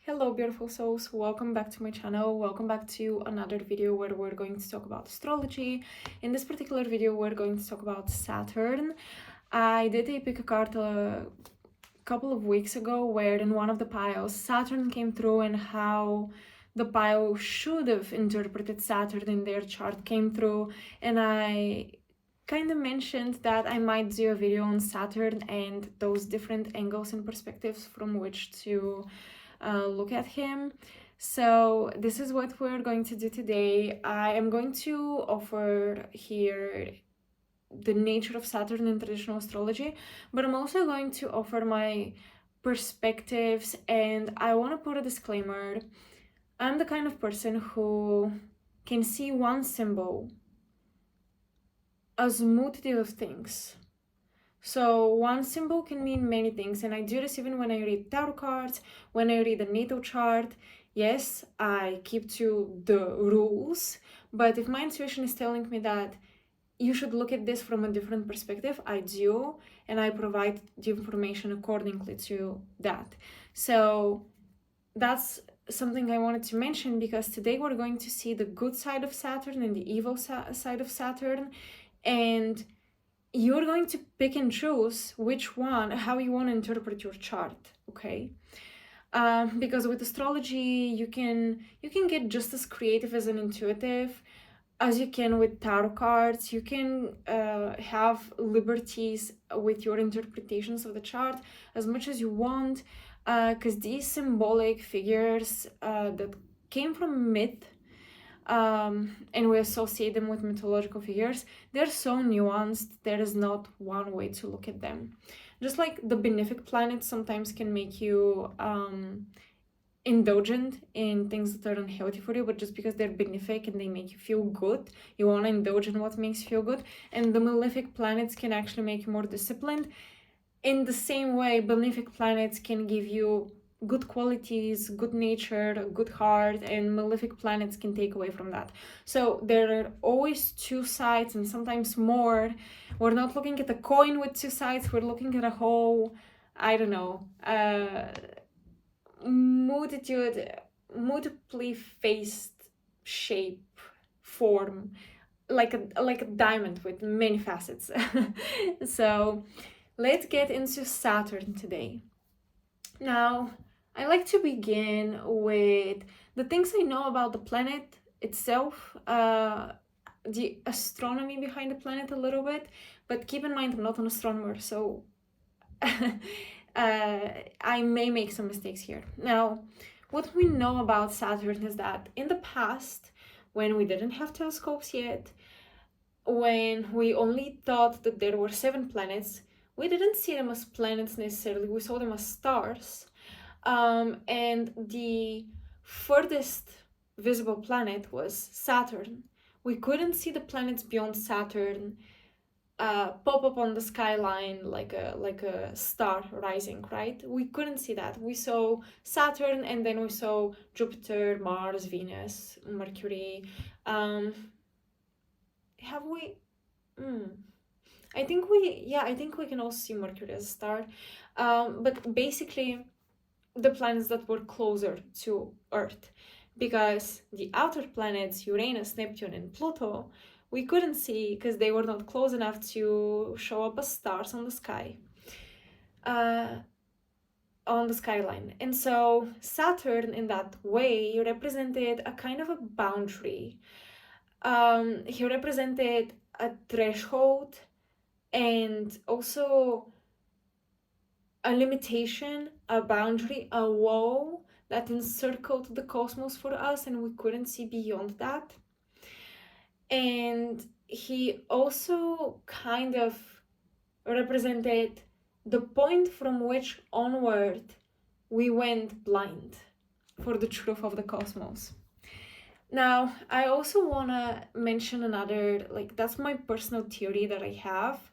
Hello beautiful souls, welcome back to my channel, welcome back to another video where we're going to talk about astrology. In this particular video we're going to talk about Saturn. I did a pick a card a couple of weeks ago where in one of the piles Saturn came through, and how the pile should have interpreted Saturn in their chart came through, and I kind of mentioned that I might do a video on Saturn and those different angles and perspectives from which to look at him. So this is what we're going to do today. I am going to offer here the nature of Saturn in traditional astrology, but I'm also going to offer my perspectives, and I want to put a disclaimer. I'm the kind of person who can see one symbol as multitude of things. So one symbol can mean many things, and I do this even when I read tarot cards, when I read a natal chart. Yes, I keep to the rules, but if my intuition is telling me that you should look at this from a different perspective, I do, and I provide the information accordingly to that. So that's something I wanted to mention, because today we're going to see the good side of Saturn and the evil side of Saturn, and you're going to pick and choose which one, how you want to interpret your chart, okay? Because with astrology, you can get just as creative as an intuitive as you can with tarot cards. You can have liberties with your interpretations of the chart as much as you want, because these symbolic figures that came from myth, and we associate them with mythological figures, they're so nuanced. There is not one way to look at them. Just like the benefic planets sometimes can make you indulgent in things that are unhealthy for you, but just because they're benefic and they make you feel good, you want to indulge in what makes you feel good. And the malefic planets can actually make you more disciplined. In the same way, benefic planets can give you good qualities, good nature, good heart, and malefic planets can take away from that. So there are always two sides, and sometimes more. We're not looking at a coin with two sides, we're looking at a whole, I don't know, multiply faced shape, form, like a diamond with many facets. So let's get into Saturn today. Now, I like to begin with the things I know about the planet itself, the astronomy behind the planet a little bit, but keep in mind I'm not an astronomer, so I may make some mistakes here. Now, what we know about Saturn is that in the past, when we didn't have telescopes yet, when we only thought that there were 7 planets, we didn't see them as planets necessarily, we saw them as stars. And the furthest visible planet was Saturn. We couldn't see the planets beyond Saturn pop up on the skyline like a star rising, right? We couldn't see that. We saw Saturn, and then we saw Jupiter, Mars, Venus, Mercury. Have we? I think we can also see Mercury as a star. But basically, the planets that were closer to Earth, because the outer planets, Uranus, Neptune, and Pluto, we couldn't see because they were not close enough to show up as stars on the sky, on the skyline. And so Saturn, in that way, represented a kind of a boundary. He represented a threshold, and also a limitation, a boundary, a wall that encircled the cosmos for us, and we couldn't see beyond that. And he also kind of represented the point from which onward we went blind for the truth of the cosmos. Now, I also want to mention another, that's my personal theory that I have.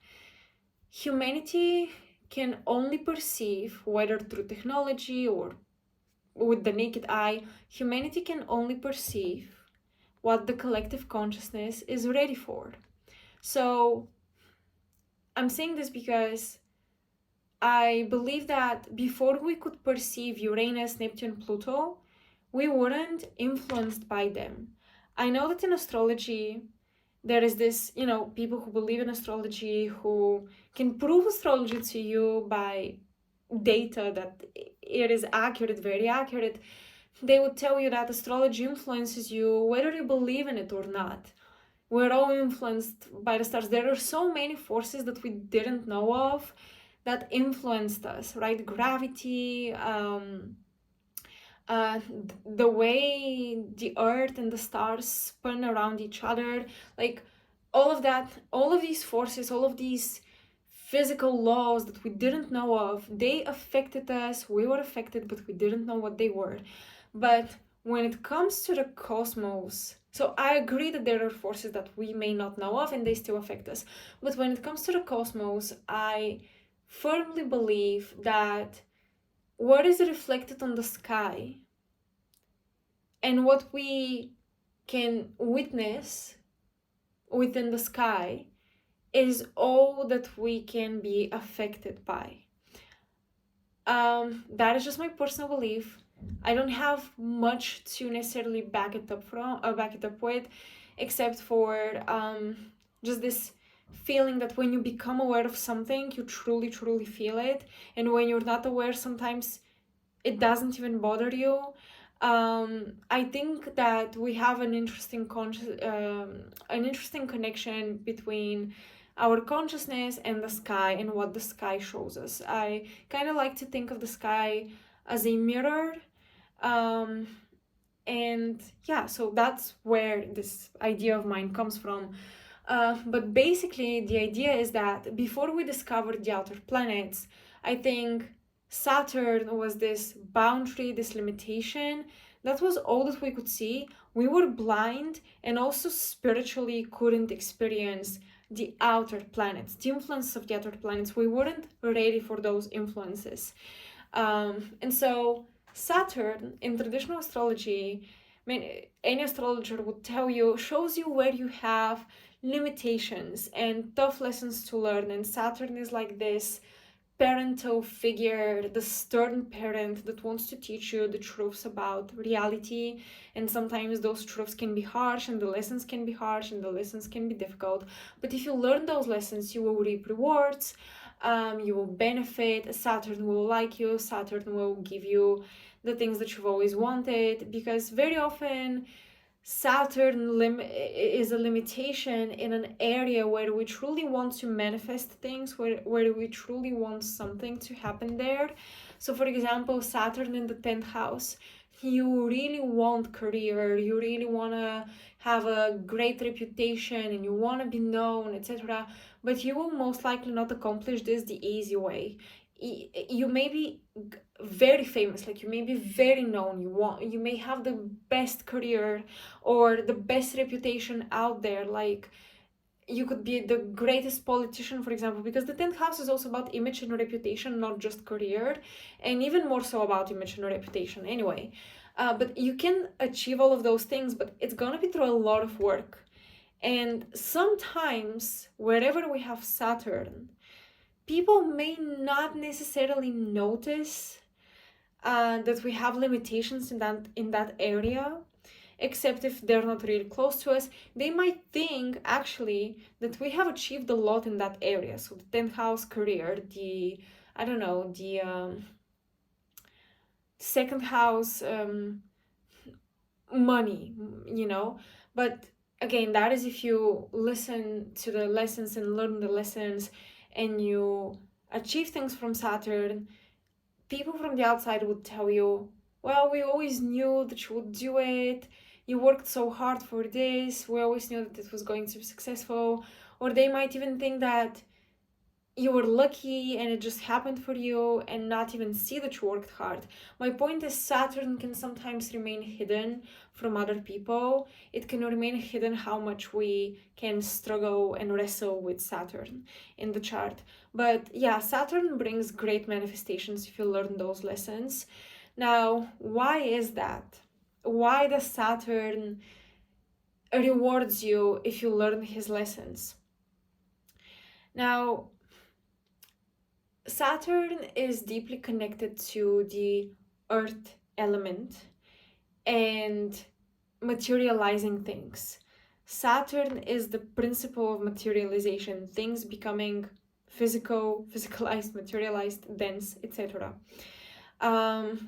Humanity can only perceive, whether through technology or with the naked eye, humanity can only perceive what the collective consciousness is ready for. So I'm saying this because I believe that before we could perceive Uranus, Neptune, Pluto, we weren't influenced by them. I know that in astrology, there is this, people who believe in astrology, who can prove astrology to you by data that it is accurate, very accurate. They would tell you that astrology influences you whether you believe in it or not. We're all influenced by the stars. There are so many forces that we didn't know of that influenced us, right? Gravity, the way the earth and the stars spin around each other, like all of that, all of these forces, all of these physical laws that we didn't know of, they affected us. We were affected, but we didn't know what they were. But when it comes to the cosmos, so I agree that there are forces that we may not know of and they still affect us. But when it comes to the cosmos, I firmly believe that what is reflected on the sky and what we can witness within the sky is all that we can be affected by. That is just my personal belief. I don't have much to necessarily back it up with, except for just this feeling that when you become aware of something, you truly, truly feel it, and when you're not aware, sometimes it doesn't even bother you. I think that we have an interesting connection between our consciousness and the sky and what the sky shows us. I kind of like to think of the sky as a mirror. And yeah, so that's where this idea of mine comes from. But basically, the idea is that before we discovered the outer planets, I think Saturn was this boundary, this limitation. That was all that we could see. We were blind and also spiritually couldn't experience the outer planets, the influence of the outer planets. We weren't ready for those influences. And so Saturn in traditional astrology, I mean, any astrologer would tell you, shows you where you have limitations and tough lessons to learn. And Saturn is like this parental figure, the stern parent that wants to teach you the truths about reality. And sometimes those truths can be harsh and the lessons can be harsh and the lessons can be difficult. But if you learn those lessons, you will reap rewards. You will benefit. Saturn will like you. Saturn will give you the things that you've always wanted, because very often Saturn is a limitation in an area where we truly want to manifest things, where we truly want something to happen there. So for example, Saturn in the 10th house, you really want career, you really want to have a great reputation and you want to be known, etc. But you will most likely not accomplish this the easy way. You may be very famous, like you may be very known, you may have the best career or the best reputation out there, like you could be the greatest politician, for example, because the 10th house is also about image and reputation, not just career, and even more so about image and reputation anyway. But you can achieve all of those things, but it's gonna be through a lot of work. And sometimes wherever we have Saturn, people may not necessarily notice that we have limitations in that area, except if they're not really close to us. They might think actually that we have achieved a lot in that area. So the 10th house, career, the second house, money, but again, that is if you listen to the lessons and learn the lessons and you achieve things from Saturn. People from the outside would tell you, well, we always knew that you would do it. You worked so hard for this. We always knew that it was going to be successful. Or they might even think that you were lucky and it just happened for you and not even see that you worked hard. My point is, Saturn can sometimes remain hidden from other people. It can remain hidden how much we can struggle and wrestle with Saturn in the chart. But yeah, Saturn brings great manifestations if you learn those lessons. Now, why is that? Why does Saturn rewards you if you learn his lessons? Now, Saturn is deeply connected to the earth element and materializing things. Saturn is the principle of materialization, things becoming physical, physicalized, materialized, dense, etc.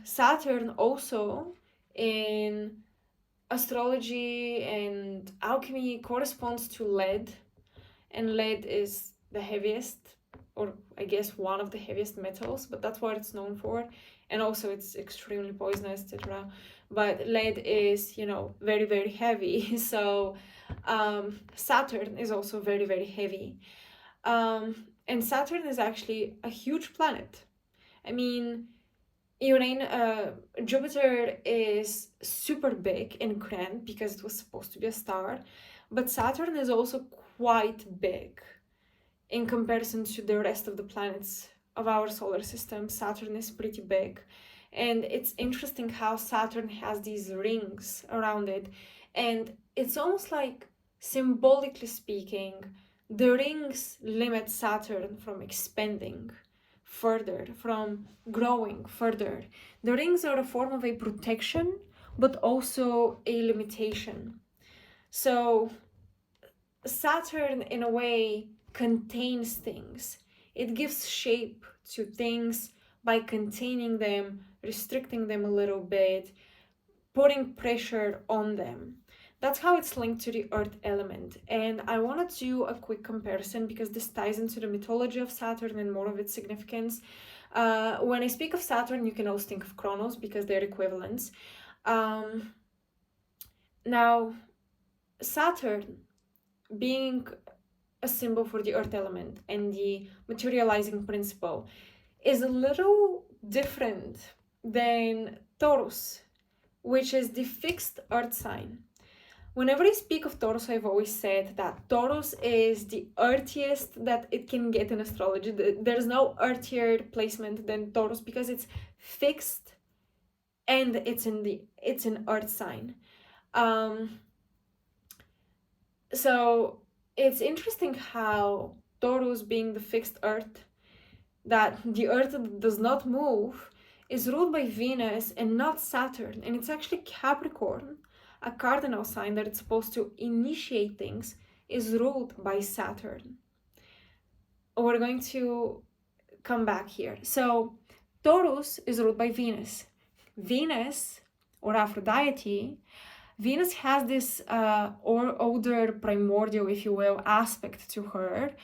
Saturn also in astrology and alchemy corresponds to lead, and lead is the heaviest, or I guess one of the heaviest metals, but that's what it's known for. And also it's extremely poisonous, etc. But lead is, very, very heavy. So Saturn is also very, very heavy. And Saturn is actually a huge planet. I mean, Jupiter is super big and grand because it was supposed to be a star, but Saturn is also quite big in comparison to the rest of the planets of our solar system. Saturn is pretty big, and it's interesting how Saturn has these rings around it, and it's almost like, symbolically speaking, the rings limit Saturn from expanding further, from growing further. The rings are a form of a protection, but also a limitation. So Saturn, in a way, contains things. It gives shape to things by containing them, restricting them a little bit, putting pressure on them. That's how it's linked to the earth element. And I want to do a quick comparison because this ties into the mythology of Saturn and more of its significance. When I speak of Saturn, you can also think of Kronos because they're equivalents. Now, Saturn, being a symbol for the earth element and the materializing principle, is a little different than Taurus, which is the fixed earth sign. Whenever I speak of Taurus, I've always said that Taurus is the earthiest that it can get in astrology. There's no earthier placement than Taurus because it's fixed and it's an earth sign. So it's interesting how Taurus, being the fixed earth, that the earth does not move, is ruled by Venus and not Saturn. And it's actually Capricorn, a cardinal sign that it's supposed to initiate things, is ruled by Saturn. We're going to come back here. So Taurus is ruled by Venus. Venus, or Aphrodite, Venus has this older, primordial, if you will, aspect to her.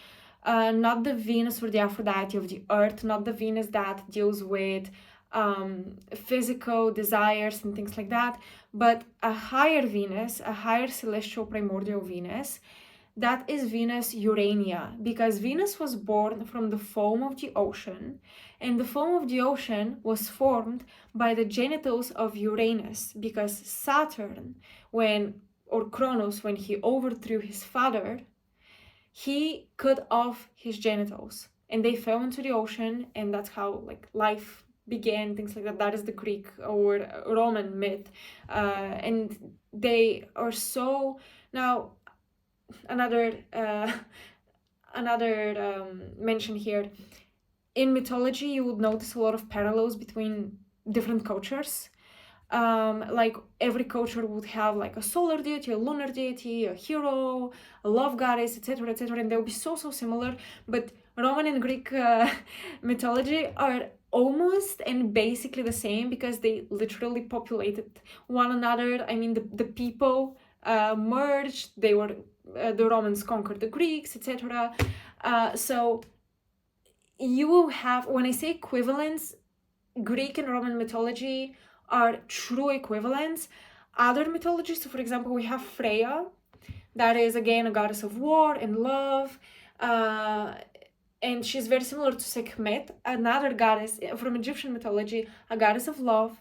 Not the Venus or the Aphrodite of the earth, not the Venus that deals with physical desires and things like that, but a higher Venus, a higher celestial primordial Venus, that is Venus Urania, because Venus was born from the foam of the ocean, and the foam of the ocean was formed by the genitals of Uranus, because Saturn, or Kronos, when he overthrew his father, he cut off his genitals and they fell into the ocean, and that's how life began, things like that. That is the Greek or Roman myth, and they are so. Now another mention here, in mythology you would notice a lot of parallels between different cultures. Every culture would have a solar deity, a lunar deity, a hero, a love goddess, etc., and they'll be so similar. But Roman and Greek mythology are almost and basically the same because they literally populated one another. I mean, the people merged. They were the Romans conquered the Greeks, etc. So you will have, when I say equivalence, Greek and Roman mythology are true equivalents. Other mythologies, so for example, we have Freya, that is again a goddess of war and love, and she's very similar to Sekhmet, another goddess from Egyptian mythology, a goddess of love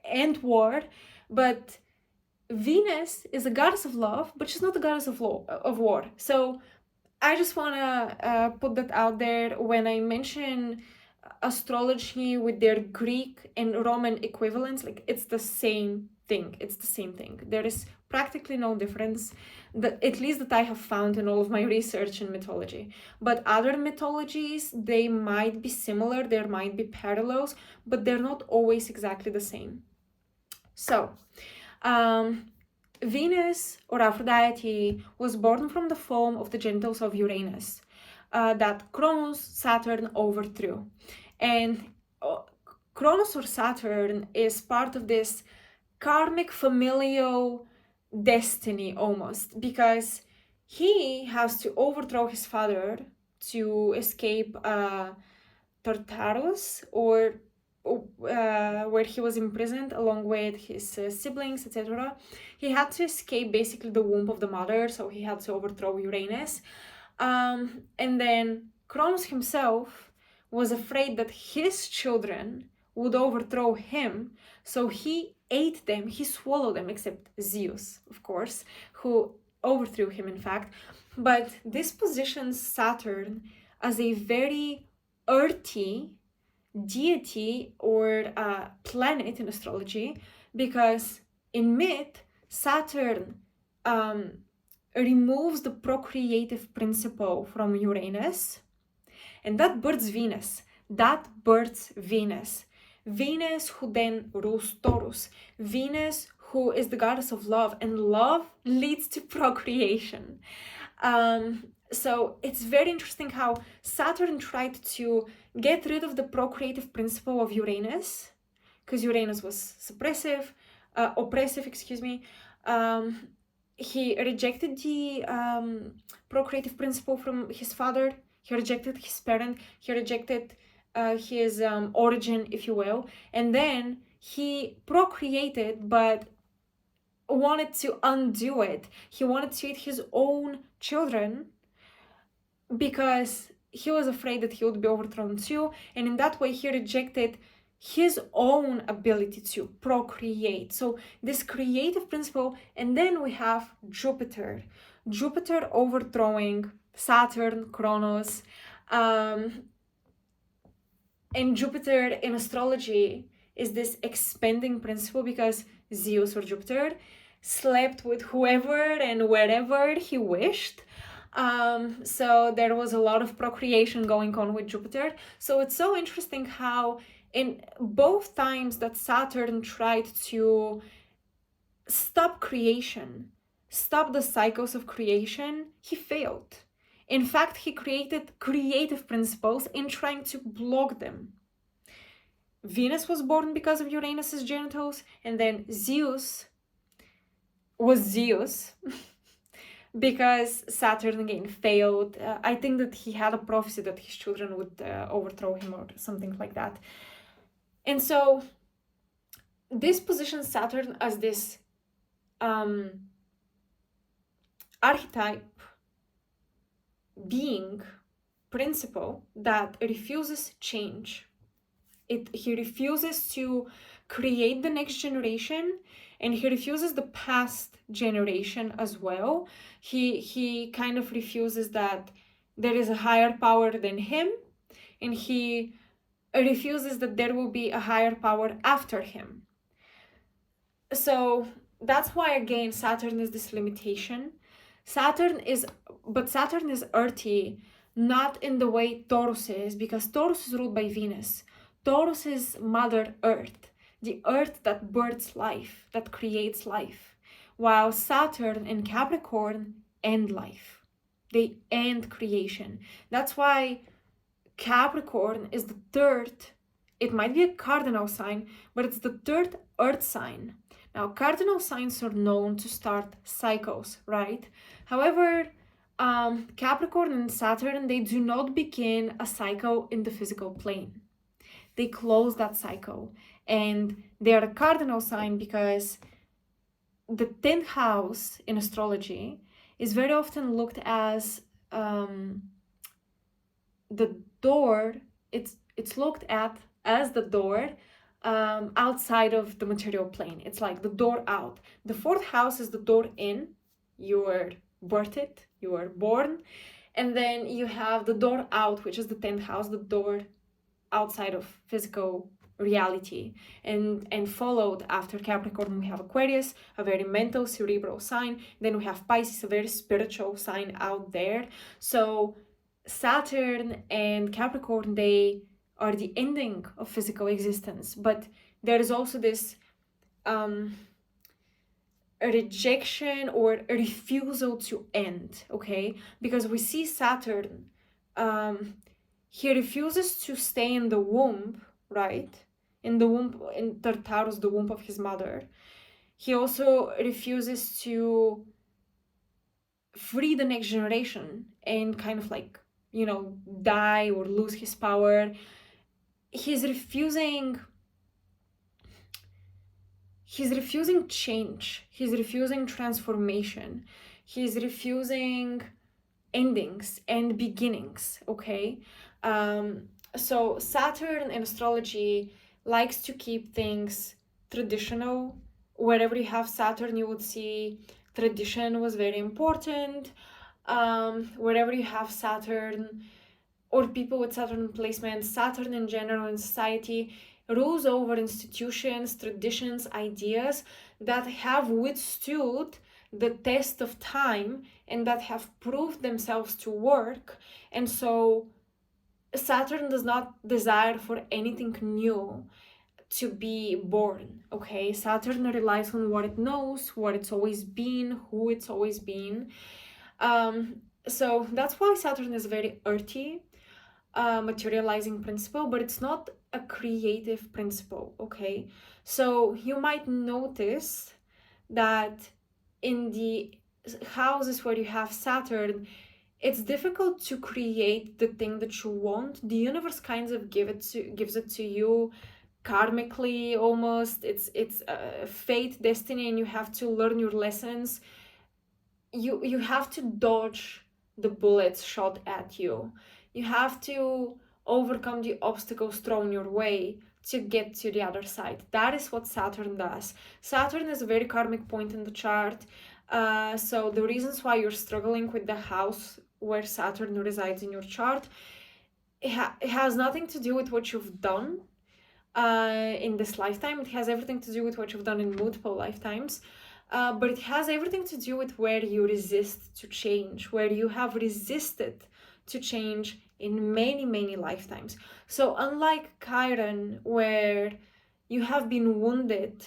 and war. But Venus is a goddess of love, but she's not a goddess of war. So I just want to put that out there. When I mention astrology with their Greek and Roman equivalents, it's the same thing. There is practically no difference, at least that I have found in all of my research in mythology. But other mythologies, they might be similar, there might be parallels, but they're not always exactly the same. So, Venus, or Aphrodite, was born from the foam of the genitals of Uranus that Cronus, Saturn, overthrew. And Cronus or Saturn is part of this karmic familial destiny almost, because he has to overthrow his father to escape Tartarus, or where he was imprisoned along with his siblings, etc. He had to escape basically the womb of the mother, so he had to overthrow Uranus. And then Cronus himself was afraid that his children would overthrow him, so he ate them, he swallowed them, except Zeus, of course, who overthrew him, in fact. But this positions Saturn as a very earthy deity or planet in astrology, because in myth, Saturn removes the procreative principle from Uranus, and that births Venus. Venus, who then rules Taurus. Venus, who is the goddess of love, and love leads to procreation. So it's very interesting how Saturn tried to get rid of the procreative principle of Uranus, because Uranus was oppressive, excuse me. He rejected the procreative principle from his father. He rejected his parent. He rejected his origin, if you will. And then he procreated, but wanted to undo it. He wanted to eat his own children because he was afraid that he would be overthrown too. And in that way, he rejected his own ability to procreate. So this creative principle. And then we have Jupiter overthrowing Saturn, Kronos. And Jupiter in astrology is this expanding principle, because Zeus, or Jupiter, slept with whoever and wherever he wished. So there was a lot of procreation going on with Jupiter. So it's so interesting how in both times that Saturn tried to stop creation, stop the cycles of creation, he failed. In fact, he created creative principles in trying to block them. Venus was born because of Uranus's genitals, and then Zeus was Zeus because Saturn again failed. I think that he had a prophecy that his children would overthrow him or something like that. And so this positions Saturn as this archetype being, principle that refuses change. He refuses to create the next generation, and he refuses the past generation as well. He kind of refuses that there is a higher power than him, and he refuses that there will be a higher power after him. So that's why, again, Saturn is this limitation. Saturn is earthy, not in the way Taurus is, because Taurus is ruled by Venus. Taurus is Mother Earth, the earth that births life, that creates life, while Saturn and Capricorn end life. They end creation. That's why Capricorn is the third, it might be a cardinal sign, but it's the third earth sign. Now, cardinal signs are known to start cycles, right? However, Capricorn and Saturn, they do not begin a cycle in the physical plane. They close that cycle, and they are a cardinal sign because the 10th house in astrology is very often looked as the door. It's looked at as the door outside of the material plane. It's like the door out. The 4th house is the door in. You were birthed, you were born, and then you have the door out, which is the 10th house, the door outside of physical reality. And followed after Capricorn, we have Aquarius, a very mental, cerebral sign. Then we have Pisces, a very spiritual sign out there. So Saturn and Capricorn, they are the ending of physical existence. But there is also this a rejection or a refusal to end, okay? Because we see Saturn, he refuses to stay in the womb, right? In the womb, in Tartarus, the womb of his mother. He also refuses to free the next generation and kind of like, you know, die or lose his power. He's refusing change. He's refusing transformation. He's refusing endings and beginnings, okay? So Saturn in astrology likes to keep things traditional. Wherever you have Saturn, you would see tradition was very important. Wherever you have Saturn, or people with Saturn placement, Saturn in general in society rules over institutions, traditions, ideas that have withstood the test of time and that have proved themselves to work. And so Saturn does not desire for anything new to be born, okay? Saturn relies on what it knows, what it's always been, who it's always been. So that's why Saturn is very earthy, materializing principle, but it's not a creative principle, okay? So you might notice that in the houses where you have Saturn, it's difficult to create the thing that you want. The universe kind of gives it to you karmically almost. It's fate, destiny, and you have to learn your lessons. You have to dodge the bullets shot at you. You have to overcome the obstacles thrown your way to get to the other side. That is what Saturn does. Saturn is a very karmic point in the chart. So the reasons why you're struggling with the house where Saturn resides in your chart, it has nothing to do with what you've done in this lifetime. It has everything to do with what you've done in multiple lifetimes. But it has everything to do with where you resist to change, where you have resisted to change in many, many lifetimes. So unlike Chiron, where you have been wounded,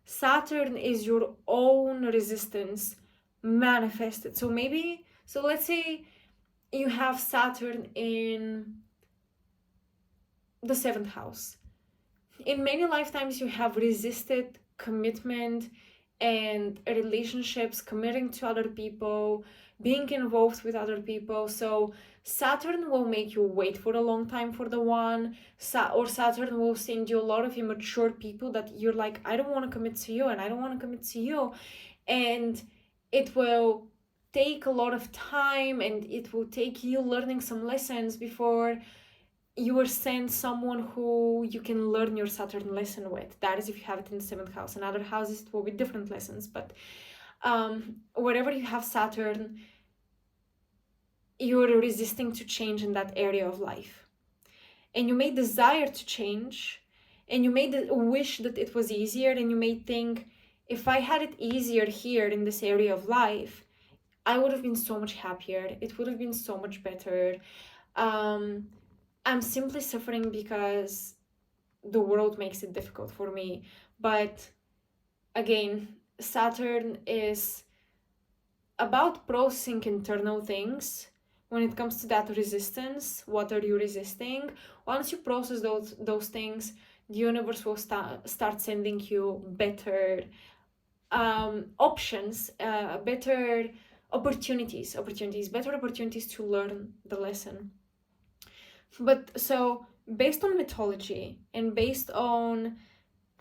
Saturn is your own resistance manifested. So let's say you have Saturn in the 7th house. In many lifetimes, you have resisted commitment and relationships, committing to other people, being involved with other people. So Saturn will make you wait for a long time for the one, or Saturn will send you a lot of immature people that you're like, I don't want to commit to you, and I don't want to commit to you. And it will take a lot of time, and it will take you learning some lessons before you will send someone who you can learn your Saturn lesson with. That is if you have it in the 7th house. In other houses, it will be different lessons. But wherever you have Saturn, you're resisting to change in that area of life. And you may desire to change, and you may wish that it was easier, and you may think, if I had it easier here in this area of life, I would have been so much happier. It would have been so much better. I'm simply suffering because the world makes it difficult for me. But again, Saturn is about processing internal things. When it comes to that resistance, what are you resisting? Once you process those things, the universe will start sending you better options, better opportunities, better opportunities to learn the lesson. But so based on mythology and based on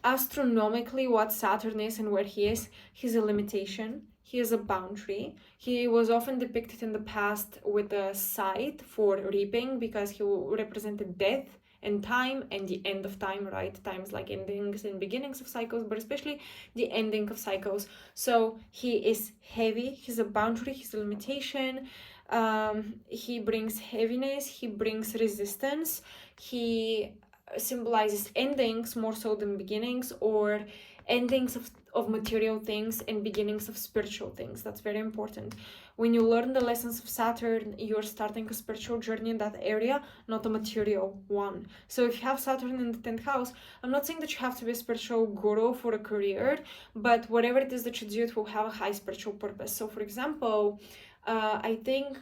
astronomically what Saturn is and where he is, he's a limitation, he is a boundary. He was often depicted in the past with a scythe for reaping because he represented death and time and the end of time, right? Times like endings and beginnings of cycles, but especially the ending of cycles. So he is heavy, he's a boundary, he's a limitation. He brings heaviness, he brings resistance, he symbolizes endings more so than beginnings, or endings of material things and beginnings of spiritual things. That's very important. When you learn the lessons of Saturn, you're starting a spiritual journey in that area, not a material one. So if you have Saturn in the 10th house, I'm not saying that you have to be a spiritual guru for a career, but whatever it is that you do, it will have a high spiritual purpose. So for example, I think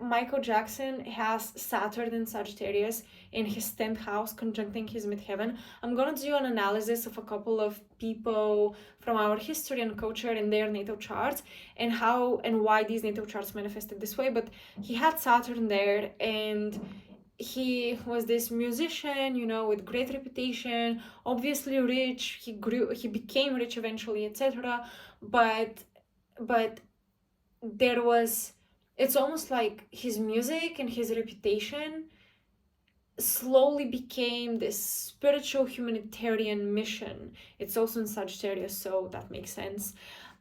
Michael Jackson has Saturn in Sagittarius in his 10th house conjuncting his midheaven. I'm gonna do an analysis of a couple of people from our history and culture and their natal charts, and how and why these natal charts manifested this way. But he had Saturn there, and he was this musician, you know, with great reputation, obviously rich. He became rich eventually, etc. But there was, it's almost like his music and his reputation slowly became this spiritual humanitarian mission. It's also in Sagittarius, so that makes sense.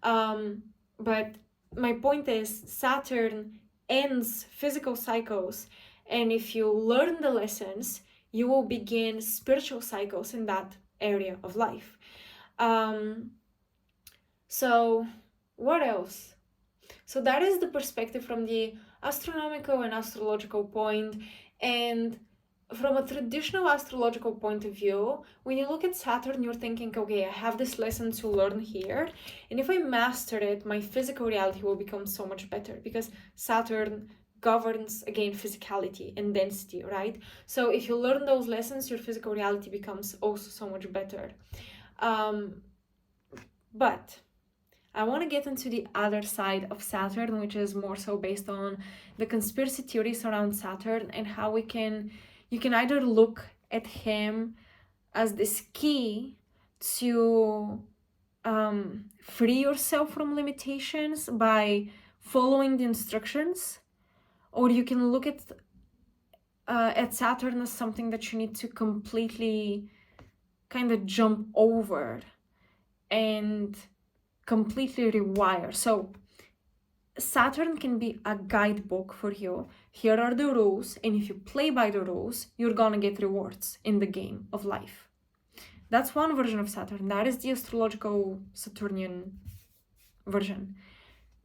But my point is, Saturn ends physical cycles, and if you learn the lessons, you will begin spiritual cycles in that area of life. So what else? So that is the perspective from the astronomical and astrological point. And from a traditional astrological point of view, when you look at Saturn, you're thinking, okay, I have this lesson to learn here, and if I master it, my physical reality will become so much better, because Saturn governs, again, physicality and density, right? So if you learn those lessons, your physical reality becomes also so much better. But I want to get into the other side of Saturn, which is more so based on the conspiracy theories around Saturn, and how you can either look at him as this key to free yourself from limitations by following the instructions, or you can look at Saturn as something that you need to completely kind of jump over and completely rewire. So Saturn can be a guidebook for you. Here are the rules, and if you play by the rules, you're gonna get rewards in the game of life. That's one version of Saturn. That is the astrological Saturnian version.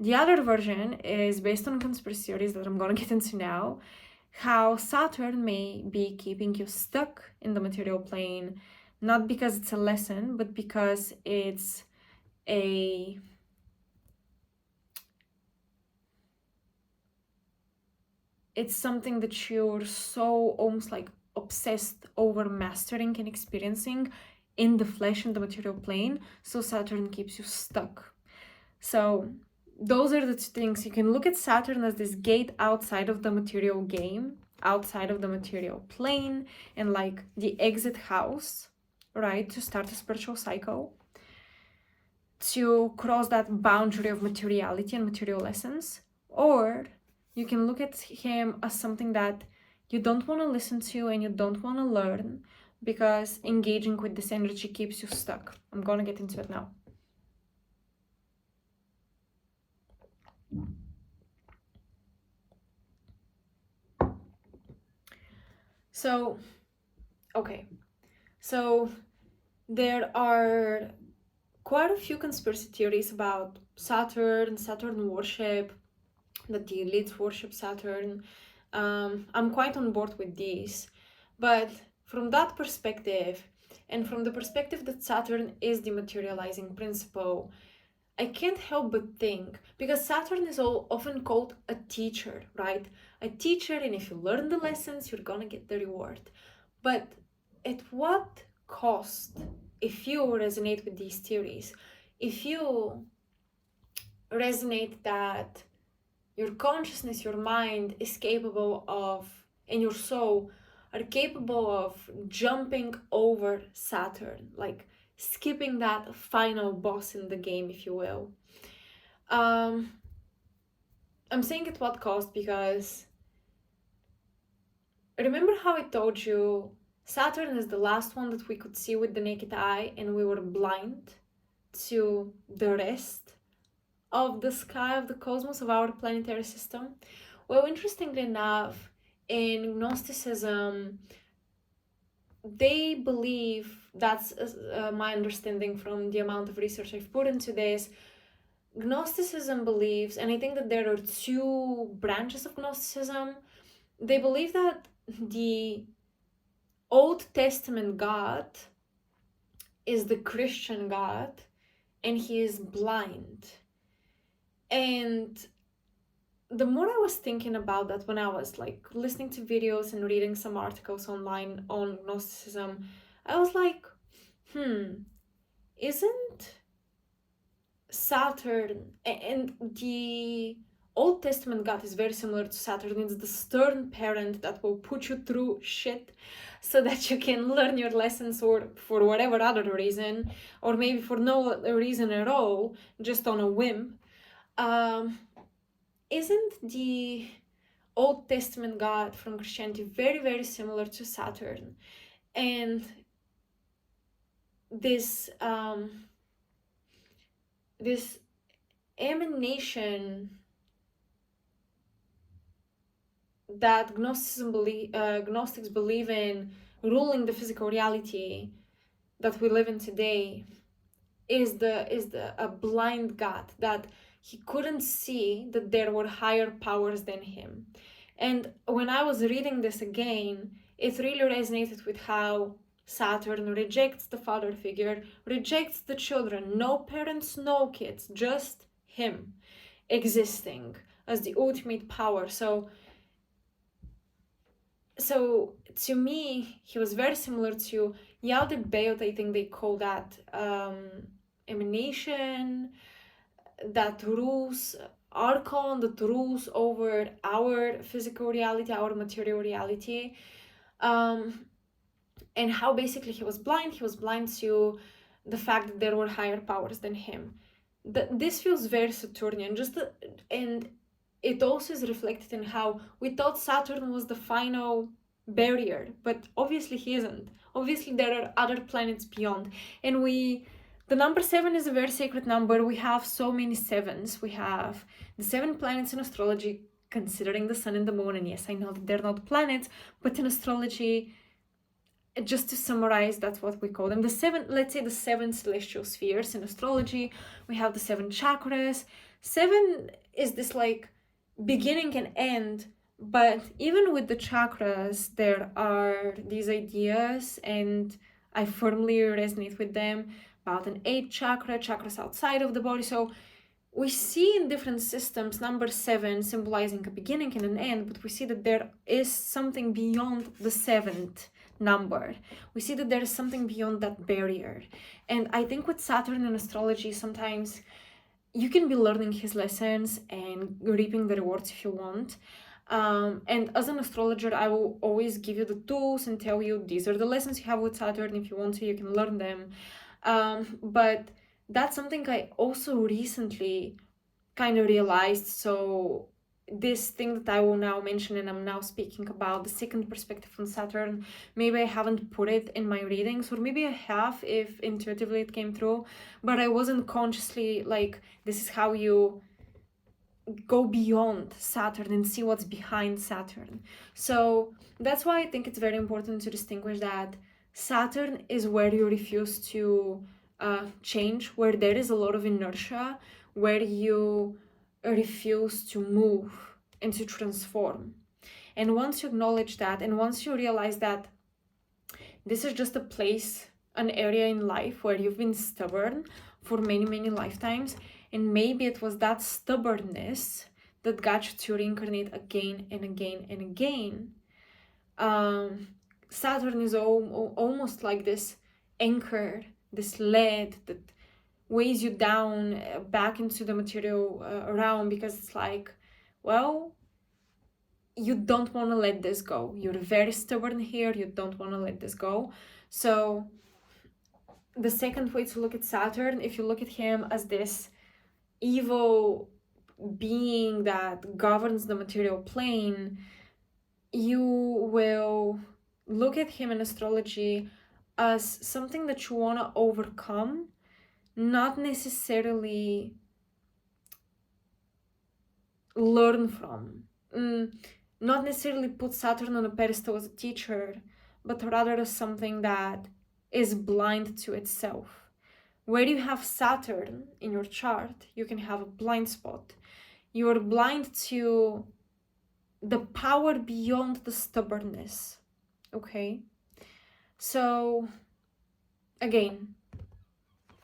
The other version is based on conspiracy theories that I'm gonna get into now, how Saturn may be keeping you stuck in the material plane, not because it's a lesson, but because it's something that you're so almost like obsessed over mastering and experiencing in the flesh and the material plane. So Saturn keeps you stuck. So those are the two things. You can look at Saturn as this gate outside of the material game, outside of the material plane, and like the exit house, right, to start a spiritual cycle, to cross that boundary of materiality and material lessons. Or you can look at him as something that you don't want to listen to and you don't want to learn, because engaging with this energy keeps you stuck. I'm going to get into it now. So, okay. So there are quite a few conspiracy theories about Saturn worship, that the elites worship Saturn. I'm quite on board with these, but from that perspective, and from the perspective that Saturn is the materializing principle, I can't help but think, because Saturn is often called a teacher, right? A teacher, and if you learn the lessons, you're gonna get the reward. But at what cost, if you resonate with these theories, if you resonate that your consciousness, your mind is capable of, and your soul are capable of jumping over Saturn, like skipping that final boss in the game, if you will. I'm saying at what cost, because remember how I told you Saturn is the last one that we could see with the naked eye, and we were blind to the rest of the sky, of the cosmos, of our planetary system? Well, interestingly enough, in Gnosticism, they believe, that's my understanding from the amount of research I've put into this, Gnosticism believes, and I think that there are two branches of Gnosticism. They believe that the Old Testament God is the Christian God, and he is blind. And the more I was thinking about that, when I was like listening to videos and reading some articles online on Gnosticism, I was like, isn't Saturn and the Old Testament God is very similar to Saturn. It's the stern parent that will put you through shit so that you can learn your lessons, or for whatever other reason, or maybe for no reason at all, just on a whim. Isn't the Old Testament God from Christianity very, very similar to Saturn? And this this emanation that Gnostics believe in, ruling the physical reality that we live in today, is a blind God, that he couldn't see that there were higher powers than him. And when I was reading this again, it really resonated with how Saturn rejects the father figure, rejects the children, no parents, no kids, just him existing as the ultimate power. So to me, he was very similar to Yaldabaoth. I think they call that emanation that rules, archon that rules over our physical reality, our material reality, and how basically he was blind. He was blind to the fact that there were higher powers than him. This feels very Saturnian, and it also is reflected in how we thought Saturn was the final barrier, but obviously he isn't. Obviously there are other planets beyond, and the number 7 is a very sacred number. We have so many sevens. We have the 7 planets in astrology, considering the sun and the moon, and yes, I know that they're not planets, but in astrology, just to summarize, that's what we call them. Let's say the 7 celestial spheres in astrology. We have the 7 chakras. 7 is this like beginning and end, but even with the chakras, there are these ideas, and I firmly resonate with them, about an 8th chakra, chakras outside of the body. So we see in different systems number 7 symbolizing a beginning and an end, but we see that there is something beyond the 7th number. We see that there is something beyond that barrier. And I think with Saturn and astrology, sometimes you can be learning his lessons and reaping the rewards if you want. And as an astrologer, I will always give you the tools and tell you these are the lessons you have with Saturn. If you want to, you can learn them. But that's something I also recently kind of realized. So this thing that I will now mention, and I'm now speaking about the second perspective on Saturn, maybe I haven't put it in my readings, or maybe I have if intuitively it came through, but I wasn't consciously like, this is how you go beyond Saturn and see what's behind Saturn. So that's why I think it's very important to distinguish that Saturn is where you refuse to change, where there is a lot of inertia, where you refuse to move and to transform. And once you acknowledge that, and once you realize that this is just a place, an area in life where you've been stubborn for many, many lifetimes, and maybe it was that stubbornness that got you to reincarnate again and again and again. Saturn is almost like this anchor, this lead that weighs you down back into the material realm, because it's like, well, you don't want to let this go. You're very stubborn here. You don't want to let this go. So the second way to look at Saturn, if you look at him as this evil being that governs the material plane, you will look at him in astrology as something that you want to overcome, not necessarily learn from. Not necessarily put Saturn on a pedestal as a teacher, but rather as something that is blind to itself. Where you have Saturn in your chart, you can have a blind spot. You're blind to the power beyond the stubbornness. Okay? So, again,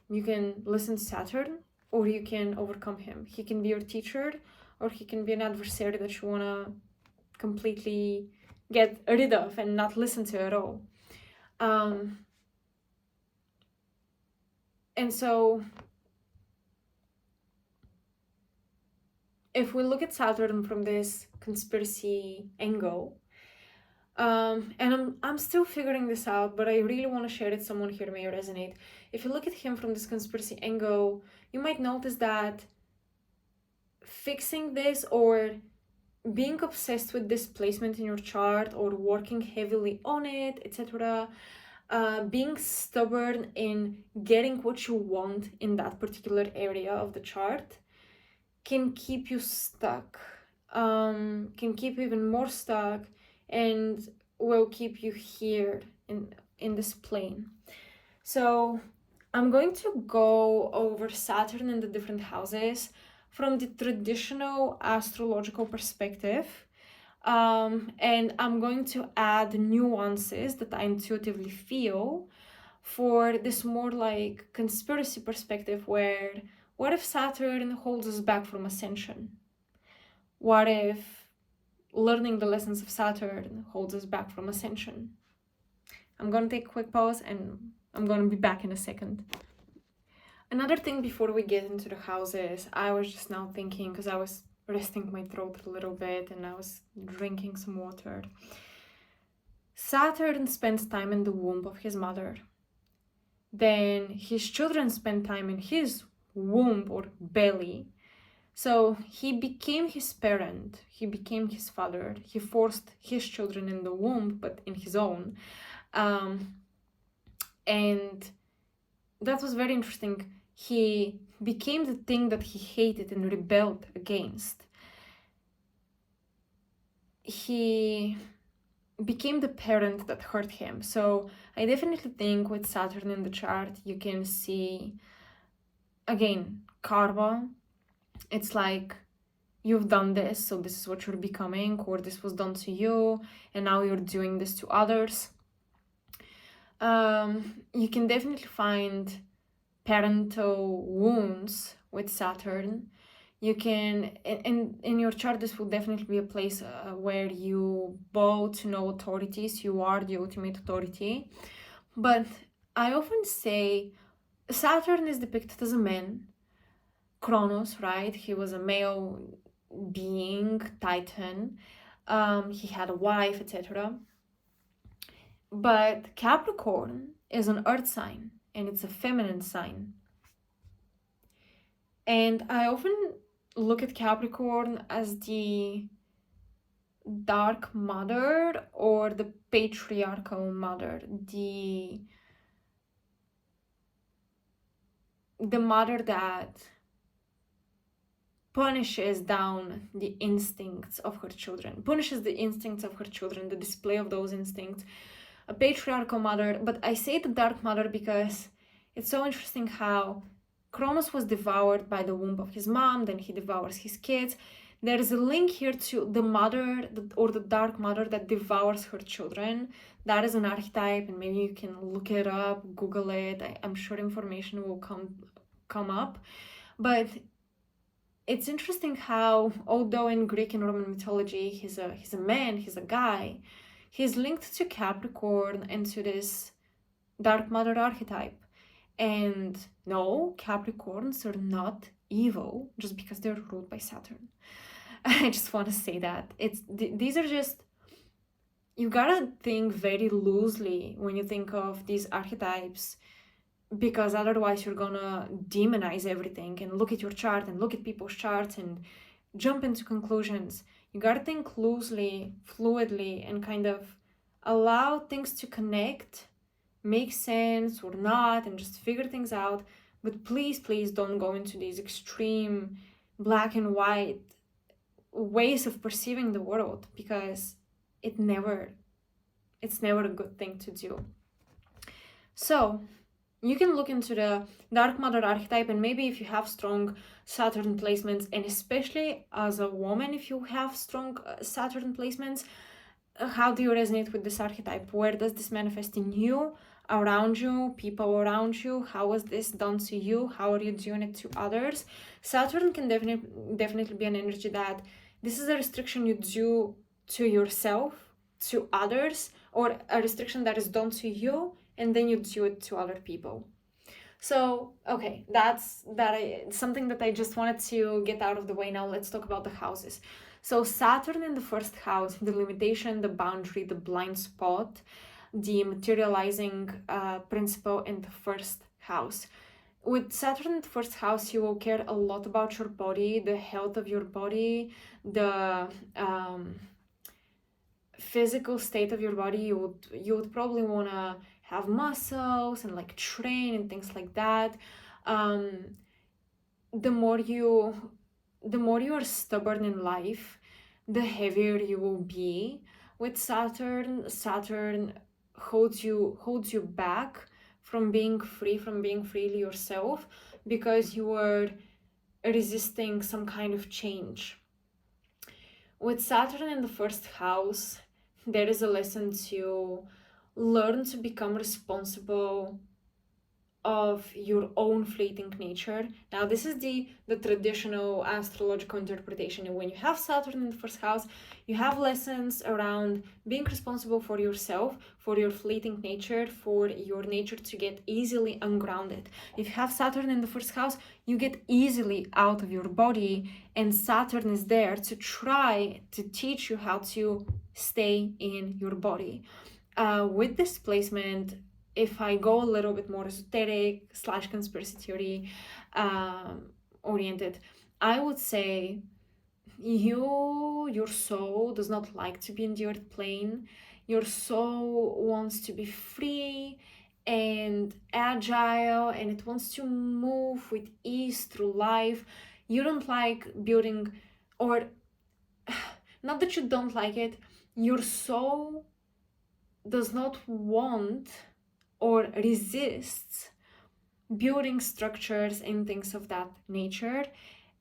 you can listen to Saturn, or you can overcome him. He can be your teacher, or he can be an adversary that you want to completely get rid of and not listen to at all. And so, if we look at Saturn from this conspiracy angle, and I'm still figuring this out, but I really want to share it. Someone here may resonate. If you look at him from this conspiracy angle, you might notice that fixing this or being obsessed with this placement in your chart or working heavily on it, etc., being stubborn in getting what you want in that particular area of the chart can keep you stuck, can keep you even more stuck, and will keep you here in this plane. So I'm going to go over Saturn in the different houses from the traditional astrological perspective, and I'm going to add nuances that I intuitively feel for this more like conspiracy perspective, where what if Saturn holds us back from ascension? What if learning the lessons of Saturn holds us back from ascension? I'm going to take a quick pause and I'm going to be back in a second. Another thing before we get into the houses, I was just now thinking, because I was resting my throat a little bit and I was drinking some water. Saturn spends time in the womb of his mother. Then his children spend time in his womb or belly. So he became his parent, he became his father, he forced his children in the womb, but in his own. And that was very interesting. He became the thing that he hated and rebelled against. He became the parent that hurt him. So I definitely think with Saturn in the chart, you can see, again, karma. It's like, you've done this, so this is what you're becoming, or this was done to you, and now you're doing this to others. You can definitely find parental wounds with Saturn. You can, in your chart, this will definitely be a place where you bow to no authorities. You are the ultimate authority. But I often say Saturn is depicted as a man. Kronos, right? He was a male being, Titan. He had a wife, etc. But Capricorn is an earth sign, and it's a feminine sign. And I often look at Capricorn as the dark mother or the patriarchal mother, the mother that punishes down the instincts of her children, the display of those instincts. A patriarchal mother, but I say the dark mother because it's so interesting how Kronos was devoured by the womb of his mom, then he devours his kids. There is a link here to the mother or the dark mother that devours her children. That is an archetype, and maybe you can look it up, Google it. I'm sure information will come up. But it's interesting how, although in Greek and Roman mythology he's a man, he's a guy, he's linked to Capricorn and to this dark mother archetype. And no, Capricorns are not evil just because they're ruled by Saturn. I just want to say that. These are just, you gotta think very loosely when you think of these archetypes, because otherwise you're gonna demonize everything and look at your chart and look at people's charts and jump into conclusions. You gotta think loosely, fluidly, and kind of allow things to connect, make sense or not, and just figure things out. But please don't go into these extreme black and white ways of perceiving the world, because it never It's never a good thing to do. So you can look into the dark matter archetype, and maybe if you have strong Saturn placements, and especially as a woman, if you have strong Saturn placements, how do you resonate with this archetype? Where does this manifest in you, around you, people around you? How was this done to you? How are you doing it to others? Saturn can definitely be an energy that this is a restriction you do to yourself, to others, or a restriction that is done to you, and then you do it to other people. So, okay, that's something that I just wanted to get out of the way. Now let's talk about the houses. So Saturn in the first house, the limitation, the boundary, the blind spot, the materializing principle in the first house. With Saturn in the first house, you will care a lot about your body, the health of your body, the physical state of your body. You would probably want to have muscles and like train and things like that. The more you are stubborn in life, the heavier you will be. With Saturn holds you back from being free, from being freely yourself, because you are resisting some kind of change. With Saturn in the first house, there is a lesson to learn to become responsible of your own fleeting nature. Now, this is the traditional astrological interpretation. And when you have Saturn in the first house, you have lessons around being responsible for yourself, for your fleeting nature, for your nature to get easily ungrounded. If you have Saturn in the first house, you get easily out of your body, and Saturn is there to try to teach you how to stay in your body. With this placement, if I go a little bit more esoteric / conspiracy theory oriented, I would say your soul does not like to be in the earth plane. Your soul wants to be free and agile, and it wants to move with ease through life. You don't like building, or not that you don't like it, your soul does not want or resists building structures and things of that nature.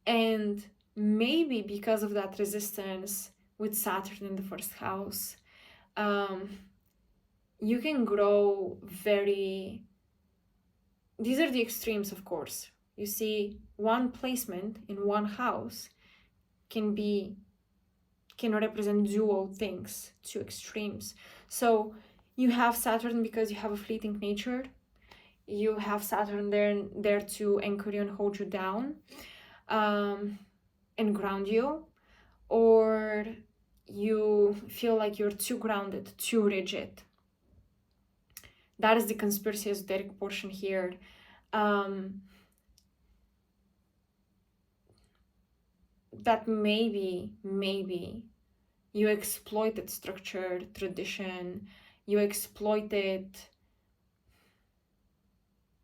And maybe because of that resistance with Saturn in the first house, you can grow very... These are the extremes, of course. You see, one placement in one house can represent dual things, two extremes. So you have Saturn because you have a fleeting nature. You have Saturn there to anchor you and hold you down, and ground you. Or you feel like you're too grounded, too rigid. That is the conspiracy esoteric portion here. That maybe you exploited structure, tradition, you exploited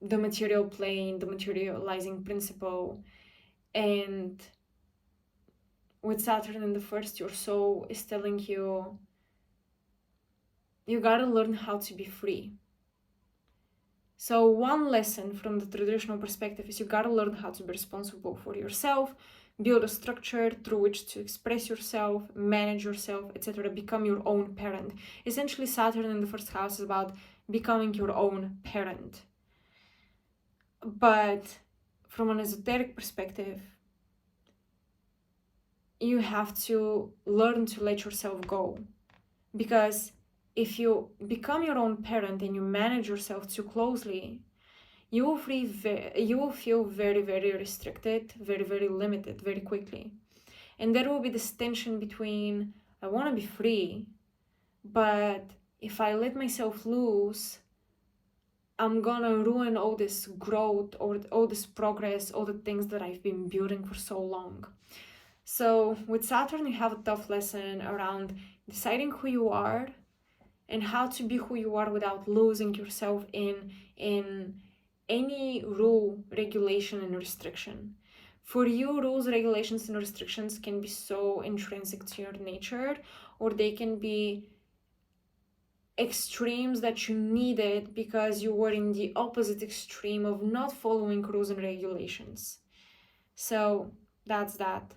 the material plane, the materializing principle, and with Saturn in the first, your soul is telling you, you gotta learn how to be free. So one lesson from the traditional perspective is you gotta learn how to be responsible for yourself, build a structure through which to express yourself, manage yourself, etc. Become your own parent. Essentially, Saturn in the first house is about becoming your own parent. But from an esoteric perspective, you have to learn to let yourself go. Because if you become your own parent and you manage yourself too closely, you will feel very, very restricted, very, very limited very quickly. And there will be this tension between, I want to be free, but if I let myself loose, I'm gonna ruin all this growth or all this progress, all the things that I've been building for so long. So with Saturn, you have a tough lesson around deciding who you are and how to be who you are without losing yourself in any rule, regulation, and restriction. For you, rules, regulations, and restrictions can be so intrinsic to your nature, or they can be extremes that you needed because you were in the opposite extreme of not following rules and regulations. So that's that.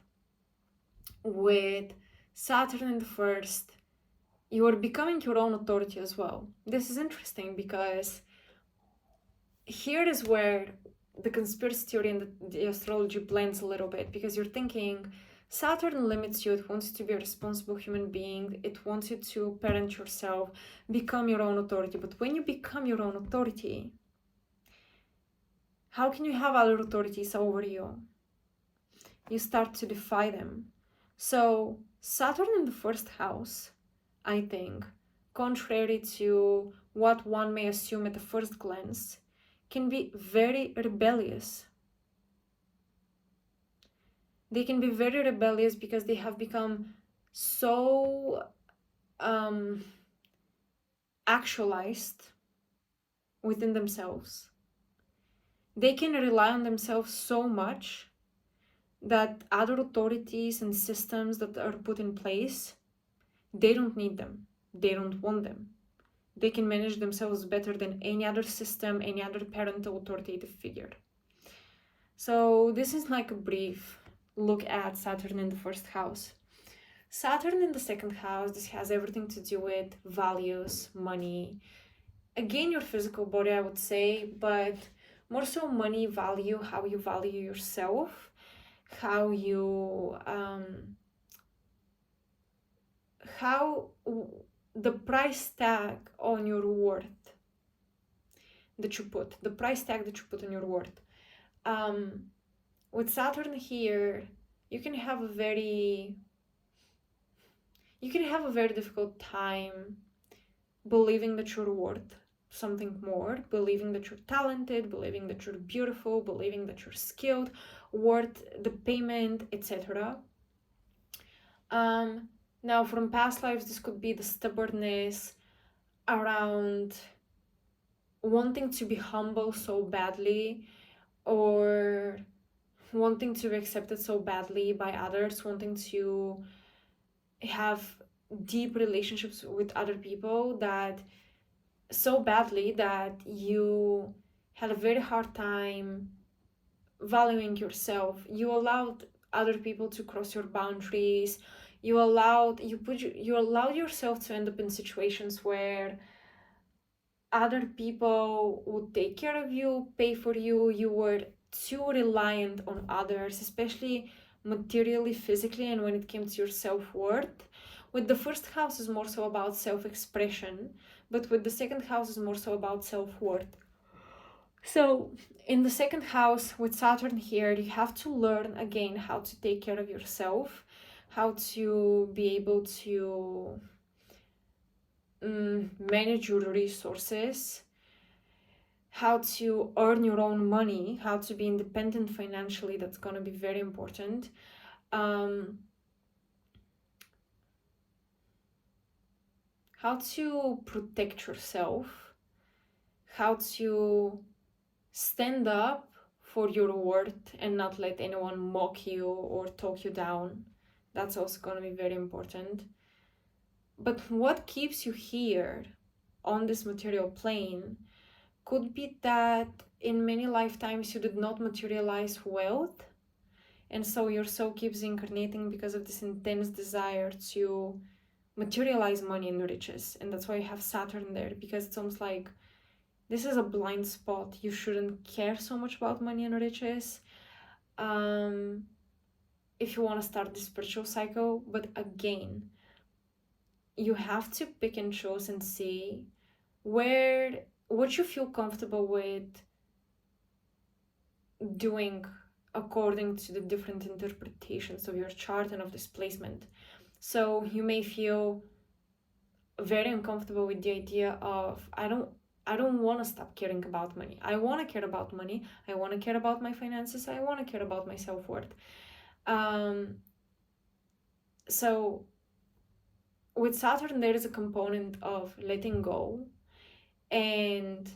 With Saturn in the first, you are becoming your own authority as well. This is interesting because here is where the conspiracy theory and the astrology blends a little bit, because you're thinking Saturn limits you, it wants you to be a responsible human being, it wants you to parent yourself, become your own authority. But when you become your own authority, how can you have other authorities over you? You start to defy them. So Saturn in the first house, I think, contrary to what one may assume at the first glance, can be very rebellious. They can be very rebellious because they have become so actualized within themselves. They can rely on themselves so much that other authorities and systems that are put in place, they don't need them. They don't want them. They can manage themselves better than any other system, any other parental authoritative figure. So this is like a brief look at Saturn in the first house. Saturn in the second house, this has everything to do with values, money. Again, your physical body, I would say, but more so money, value, how you value yourself, how you, how the price tag on your worth that you put, the price tag that you put on your worth. With Saturn here, you can have a very difficult time believing that you're worth something more, believing that you're talented, believing that you're beautiful, believing that you're skilled, worth the payment, etc. Now, from past lives, this could be the stubbornness around wanting to be humble so badly, or wanting to be accepted so badly by others, wanting to have deep relationships with other people that so badly that you had a very hard time valuing yourself. You allowed other people to cross your boundaries. You allowed yourself to end up in situations where other people would take care of you, pay for you. You were too reliant on others, especially materially, physically, and when it came to your self-worth. With the first house is more so about self-expression, but with the second house is more so about self-worth. So in the second house with Saturn here, you have to learn again how to take care of yourself, how to be able to manage your resources, how to earn your own money, how to be independent financially. That's going to be very important. How to protect yourself, how to stand up for your worth and not let anyone mock you or talk you down. That's also going to be very important. But what keeps you here on this material plane could be that in many lifetimes you did not materialize wealth, and so your soul keeps incarnating because of this intense desire to materialize money and riches. And that's why you have Saturn there, because it's almost like this is a blind spot. You shouldn't care so much about money and riches if you want to start the spiritual cycle. But again, you have to pick and choose and see what you feel comfortable with doing according to the different interpretations of your chart and of this placement. So you may feel very uncomfortable with the idea of, I don't want to stop caring about money. I want to care about money. I want to care about my finances. I want to care about my self-worth. So with Saturn, there is a component of letting go, and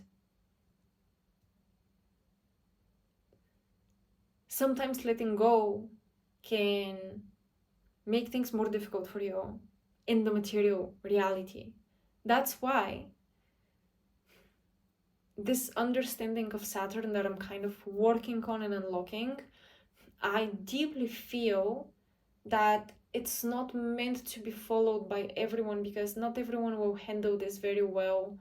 sometimes letting go can make things more difficult for you in the material reality. That's why this understanding of Saturn that I'm kind of working on and unlocking, I deeply feel that it's not meant to be followed by everyone, because not everyone will handle this very well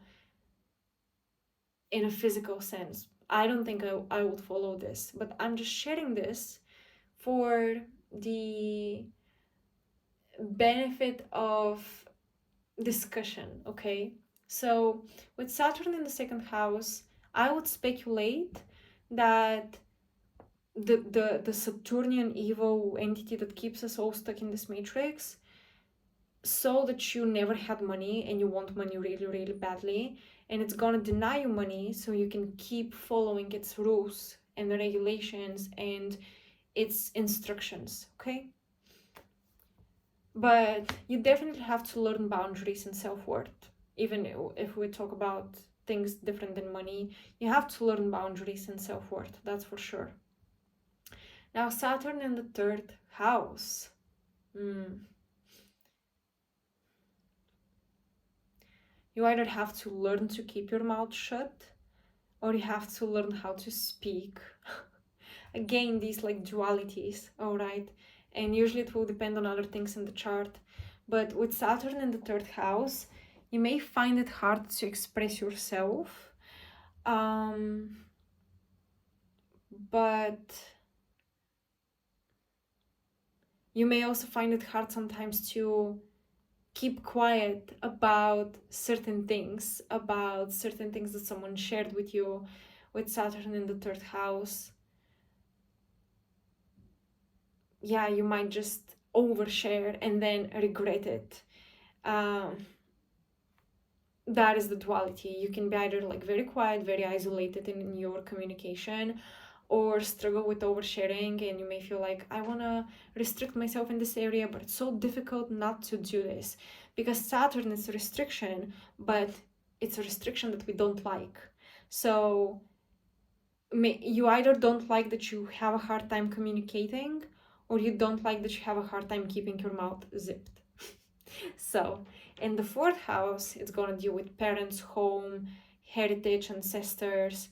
in a physical sense. I don't think I would follow this, but I'm just sharing this for the benefit of discussion, okay? So with Saturn in the second house, I would speculate that the Saturnian evil entity that keeps us all stuck in this matrix saw that you never had money and you want money really, really badly, and it's gonna deny you money so you can keep following its rules and the regulations and its instructions, okay? But you definitely have to learn boundaries and self-worth. Even if we talk about things different than money, you have to learn boundaries and self-worth, that's for sure. Now, Saturn in the third house. You either have to learn to keep your mouth shut, or you have to learn how to speak. Again, these like dualities, all right? And usually it will depend on other things in the chart. But with Saturn in the third house, you may find it hard to express yourself. But you may also find it hard sometimes to keep quiet about certain things that someone shared with you with Saturn in the third house. Yeah, you might just overshare and then regret it. That is the duality. You can be either like very quiet, very isolated in your communication, or struggle with oversharing, and you may feel like, I want to restrict myself in this area, but it's so difficult not to do this, because Saturn is a restriction, but it's a restriction that we don't like. So you either don't like that you have a hard time communicating, or you don't like that you have a hard time keeping your mouth zipped. So in the fourth house, it's gonna deal with parents, home, heritage, ancestors.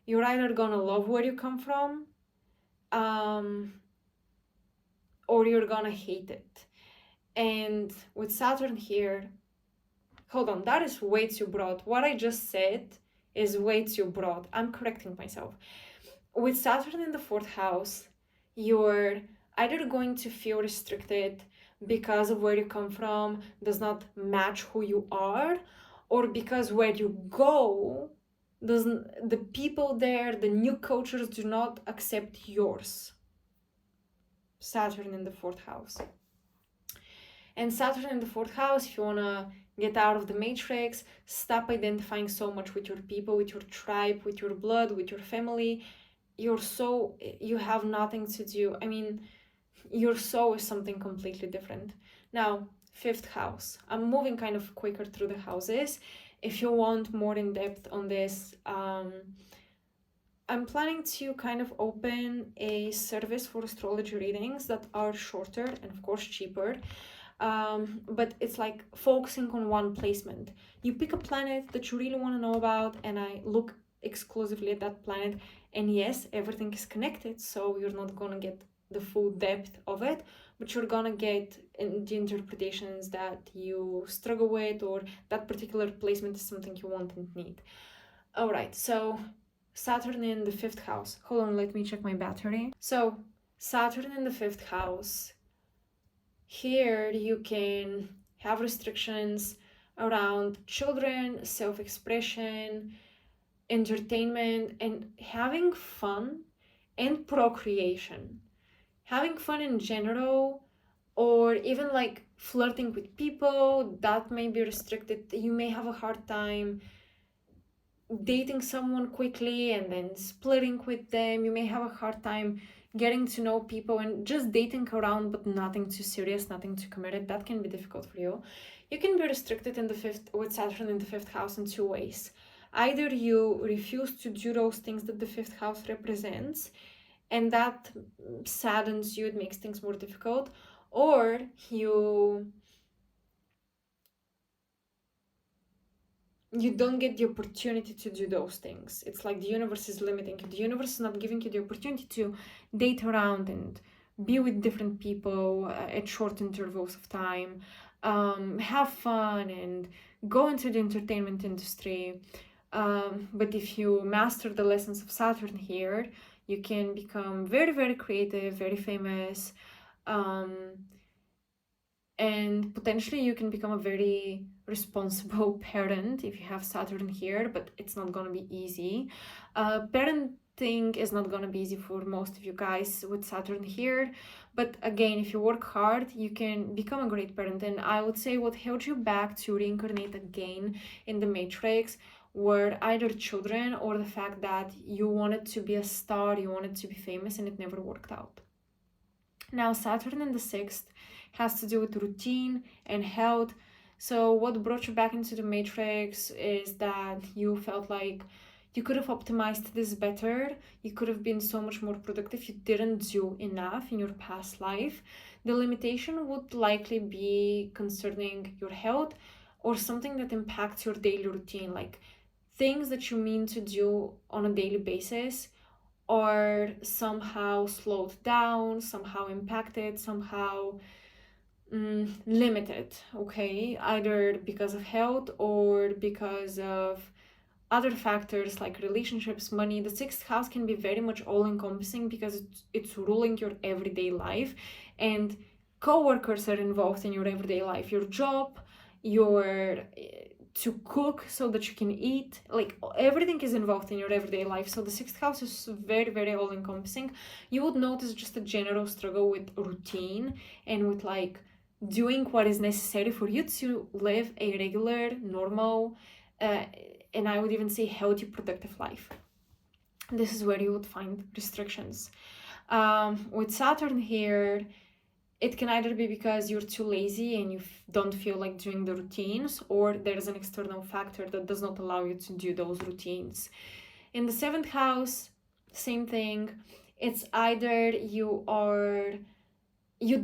You're either gonna love where you come from, or you're gonna hate it. And with Saturn here, hold on, that is way too broad. What I just said is way too broad. I'm correcting myself. With Saturn in the fourth house, you're either going to feel restricted because of where you come from does not match who you are, or because where you go doesn't, the people there, the new cultures do not accept yours. Saturn in the fourth house. And Saturn in the fourth house, if you want to get out of the matrix, stop identifying so much with your people, with your tribe, with your blood, with your family. You have nothing to do. I mean, your soul is something completely different. Now, fifth house. I'm moving kind of quicker through the houses. If you want more in depth on this, I'm planning to kind of open a service for astrology readings that are shorter and of course cheaper. But it's like focusing on one placement. You pick a planet that you really want to know about, and I look exclusively at that planet. And yes, everything is connected, so you're not gonna get the full depth of it, but you're gonna get the interpretations that you struggle with, or that particular placement is something you want and need. All right, so Saturn in the fifth house. Hold on, let me check my battery. So Saturn in the fifth house. Here you can have restrictions around children, self-expression, entertainment, and having fun and procreation. Having fun in general, or even like flirting with people, that may be restricted. You may have a hard time dating someone quickly and then splitting with them. You may have a hard time getting to know people and just dating around, but nothing too serious, nothing too committed. That can be difficult for you. You can be restricted in the fifth with Saturn in the fifth house in two ways. Either you refuse to do those things that the fifth house represents, and that saddens you, it makes things more difficult, or you you don't get the opportunity to do those things. It's like the universe is limiting you. The universe is not giving you the opportunity to date around and be with different people at short intervals of time, have fun and go into the entertainment industry. But if you master the lessons of Saturn here, you can become very, very creative, very famous, um, and potentially you can become a very responsible parent if you have Saturn here, but it's not going to be easy. Parenting is not going to be easy for most of you guys with Saturn here, but again, if you work hard, you can become a great parent. And I would say what held you back to reincarnate again in the Matrix were either children or the fact that you wanted to be a star, you wanted to be famous, and it never worked out. Now, Saturn in the 6th has to do with routine and health. So what brought you back into the Matrix is that you felt like you could have optimized this better. You could have been so much more productive. You didn't do enough in your past life. The limitation would likely be concerning your health or something that impacts your daily routine, like things that you mean to do on a daily basis are somehow slowed down, somehow impacted, somehow limited, okay? Either because of health or because of other factors like relationships, money. The 6th house can be very much all-encompassing because it's ruling your everyday life, and co-workers are involved in your everyday life, your job, your to cook so that you can eat, like everything is involved in your everyday life. So the 6th house is very, very all-encompassing. You would notice just a general struggle with routine and with like doing what is necessary for you to live a regular, normal, and I would even say healthy, productive life. This is where you would find restrictions. With Saturn here, it can either be because you're too lazy and you don't feel like doing the routines, or there's an external factor that does not allow you to do those routines. In the 7th house, same thing. It's either you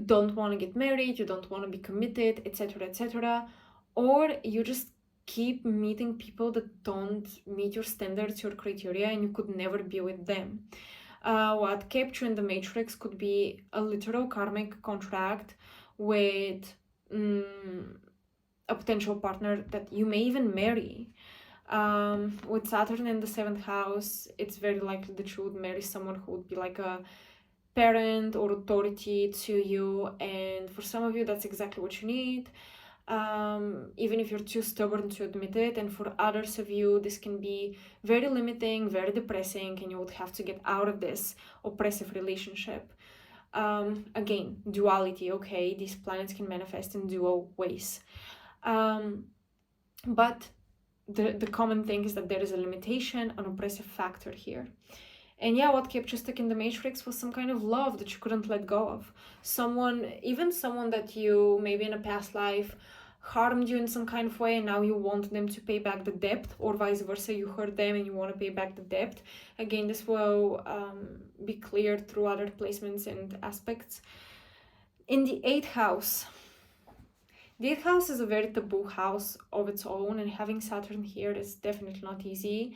don't want to get married, you don't want to be committed, etc., etc., or you just keep meeting people that don't meet your standards, your criteria, and you could never be with them. What kept you in the Matrix could be a literal karmic contract with a potential partner that you may even marry. With Saturn in the 7th house, it's very likely that you would marry someone who would be like a parent or authority to you, and for some of you that's exactly what you need, even if you're too stubborn to admit it. And for others of you, this can be very limiting, very depressing, and you would have to get out of this oppressive relationship. Again, duality, okay? These planets can manifest in dual ways. But the common thing is that there is a limitation, an oppressive factor here. And yeah, what kept you stuck in the Matrix was some kind of love that you couldn't let go of. Even someone that you maybe in a past life harmed you in some kind of way, and now you want them to pay back the debt, or vice versa, you hurt them and you want to pay back the debt. Again, this will be cleared through other placements and aspects. In the 8th house, the 8th house is a very taboo house of its own, and having Saturn here is definitely not easy.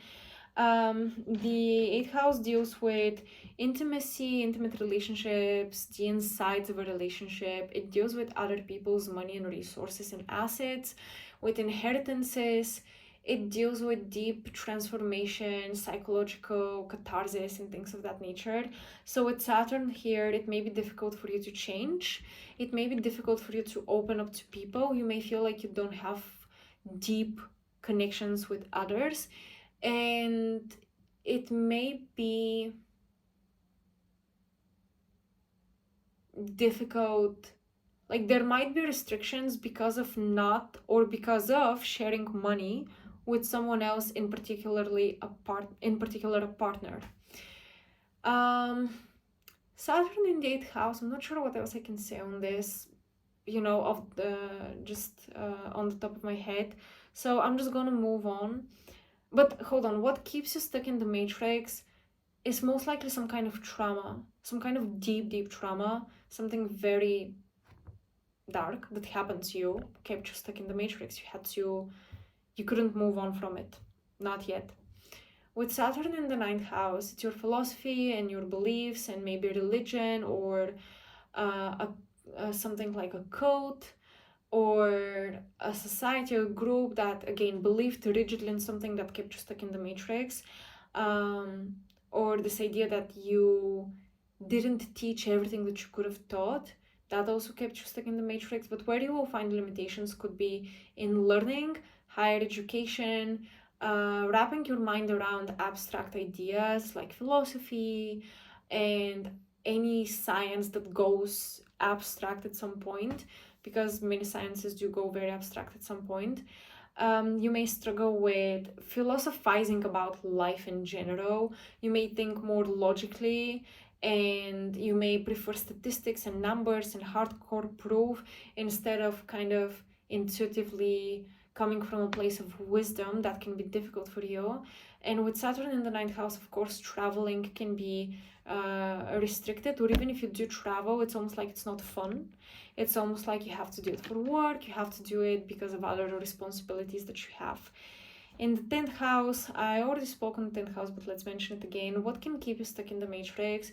The 8th house deals with intimacy, intimate relationships, the insides of a relationship. It deals with other people's money and resources and assets, with inheritances. It deals with deep transformation, psychological catharsis, and things of that nature. So with Saturn here, it may be difficult for you to change. It may be difficult for you to open up to people. You may feel like you don't have deep connections with others. And it may be difficult, like there might be restrictions because of sharing money with someone else, in particular a partner. Saturn in the 8th house, I'm not sure what else I can say on this, on the top of my head, so I'm just gonna move on. But hold on, what keeps you stuck in the Matrix is most likely some kind of trauma, some kind of deep, deep trauma, something very dark that happened to you, kept you stuck in the Matrix. You had to you couldn't move on from it, not yet. With Saturn in the ninth house, it's your philosophy and your beliefs and maybe religion, or something like a cult, or a society or group that again believed rigidly in something that kept you stuck in the matrix, or this idea that you didn't teach everything that you could have taught, that also kept you stuck in the matrix. But where you will find limitations could be in learning, higher education, wrapping your mind around abstract ideas like philosophy and any science that goes abstract at some point, because many sciences do go very abstract at some point. You may struggle with philosophizing about life in general. You may think more logically, and you may prefer statistics and numbers and hardcore proof instead of kind of intuitively coming from a place of wisdom. That can be difficult for you. And with Saturn in the ninth house, of course, traveling can be restricted, or even if you do travel, it's almost like it's not fun. It's almost like you have to do it for work, you have to do it because of other responsibilities that you have. In the 10th house, I already spoke on the 10th house, but let's mention it again. What can keep you stuck in the matrix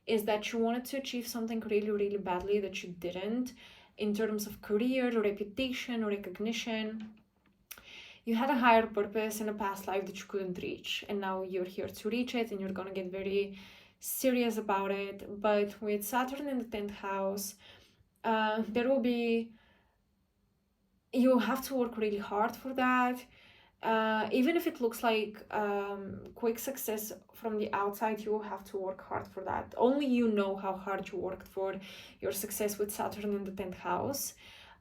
is that you wanted to achieve something really, really badly that you didn't, in terms of career, reputation, recognition. You had a higher purpose in a past life that you couldn't reach, and now you're here to reach it, and you're gonna get very serious about it. But with Saturn in the 10th house, there will be, you have to work really hard for that. Even if it looks like quick success from the outside, you will have to work hard for that. Only you know how hard you worked for your success with Saturn in the 10th house.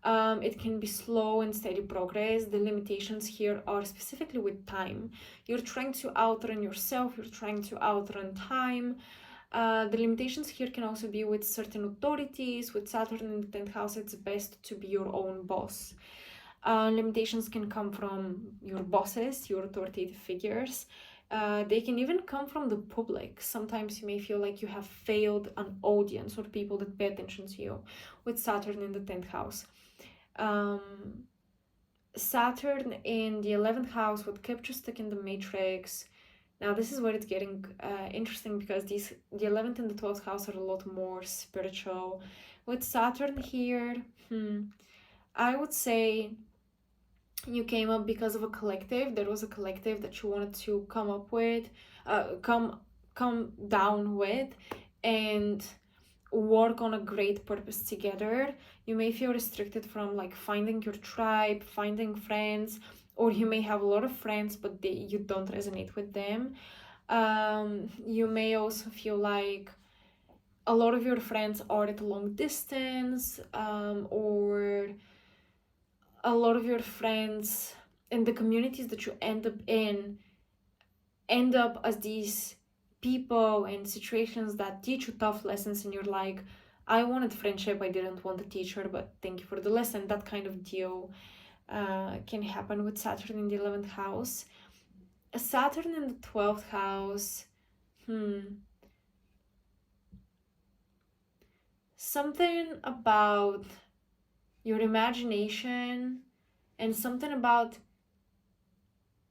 It can be slow and steady progress. The limitations here are specifically with time. You're trying to outrun yourself, you're trying to outrun time. The limitations here can also be with certain authorities. With Saturn in the 10th house, it's best to be your own boss. Limitations can come from your bosses, your authoritative figures. They can even come from the public. Sometimes you may feel like you have failed an audience or people that pay attention to you with Saturn in the 10th house. Saturn in the 11th house would keep you stuck in the matrix. Now this is where it's getting interesting, because the 11th and the 12th house are a lot more spiritual. With Saturn here, I would say you came up because of a collective. There was a collective that you wanted to come up with, come down with, and work on a great purpose together. You may feel restricted from like finding your tribe, finding friends, or you may have a lot of friends but you don't resonate with them. You may also feel like a lot of your friends are at a long distance, or a lot of your friends and the communities that you end up in end up as these people and situations that teach you tough lessons, and you're like, I wanted friendship, I didn't want a teacher, but thank you for the lesson. That kind of deal can happen with Saturn in the 11th house. Saturn in the 12th house, something about your imagination and something about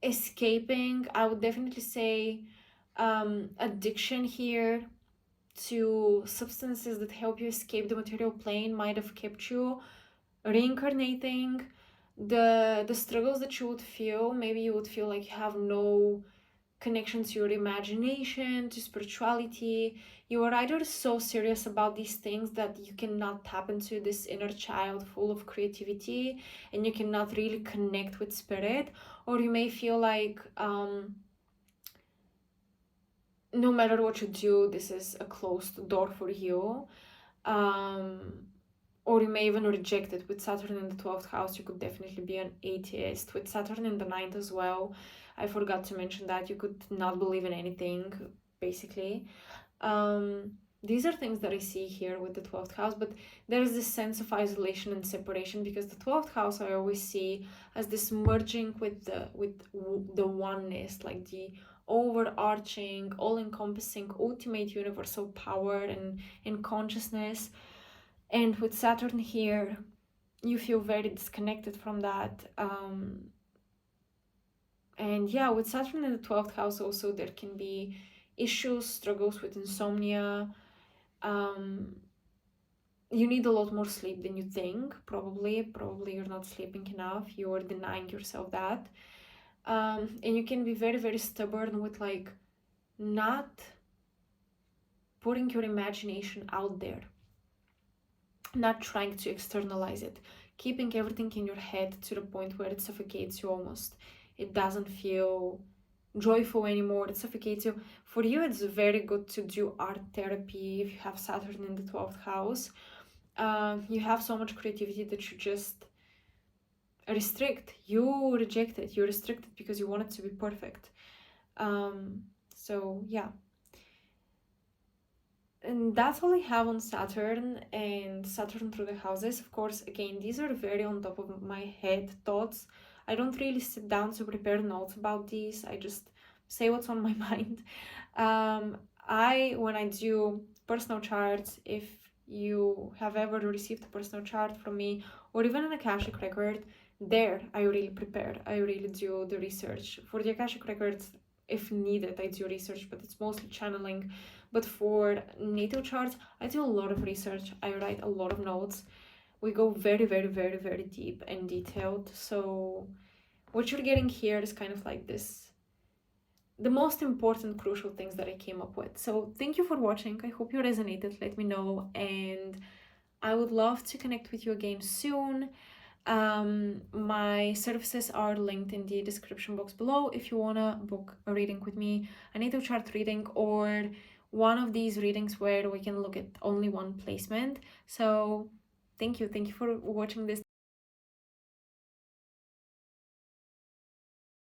escaping. I would definitely say addiction here to substances that help you escape the material plane might have kept you reincarnating. The struggles that you would feel, maybe you would feel like you have no connection to your imagination, to spirituality. You are either so serious about these things that you cannot tap into this inner child full of creativity and you cannot really connect with spirit, or you may feel like no matter what you do, this is a closed door for you. Or you may even reject it. With Saturn in the 12th house, you could definitely be an atheist. With Saturn in the 9th as well, I forgot to mention that you could not believe in anything, basically. These are things that I see here with the 12th house, but there is this sense of isolation and separation, because the 12th house I always see as this merging with the oneness, like the overarching, all-encompassing, ultimate universal power and consciousness. And with Saturn here, you feel very disconnected from that. And yeah, with Saturn in the 12th house also, there can be issues, struggles with insomnia. You need a lot more sleep than you think, probably you're not sleeping enough, you're denying yourself that. And you can be very, very stubborn with like not putting your imagination out there, not trying to externalize it, keeping everything in your head to the point where it suffocates you almost. It doesn't feel joyful anymore, it suffocates you. For you, it's very good to do art therapy if you have Saturn in the 12th house. You have so much creativity that you just restrict, you reject it, you restrict it because you want it to be perfect. So yeah, and that's all I have on Saturn and Saturn through the houses. Of course, again, these are very on top of my head thoughts. I don't really sit down to prepare notes about these. I just say what's on my mind. When I do personal charts, if you have ever received a personal chart from me or even an Akashic record, there I really prepare. I really do the research. For the Akashic records, if needed, I do research, but it's mostly channeling. But for natal charts, I do a lot of research. I write a lot of notes. We go very, very, very, very deep and detailed. So what you're getting here is kind of like this, the most important, crucial things that I came up with. So thank you for watching. I hope you resonated. Let me know. And I would love to connect with you again soon. My services are linked in the description box below if you want to book a reading with me, a natal chart reading, or one of these readings where we can look at only one placement. So thank you for watching this.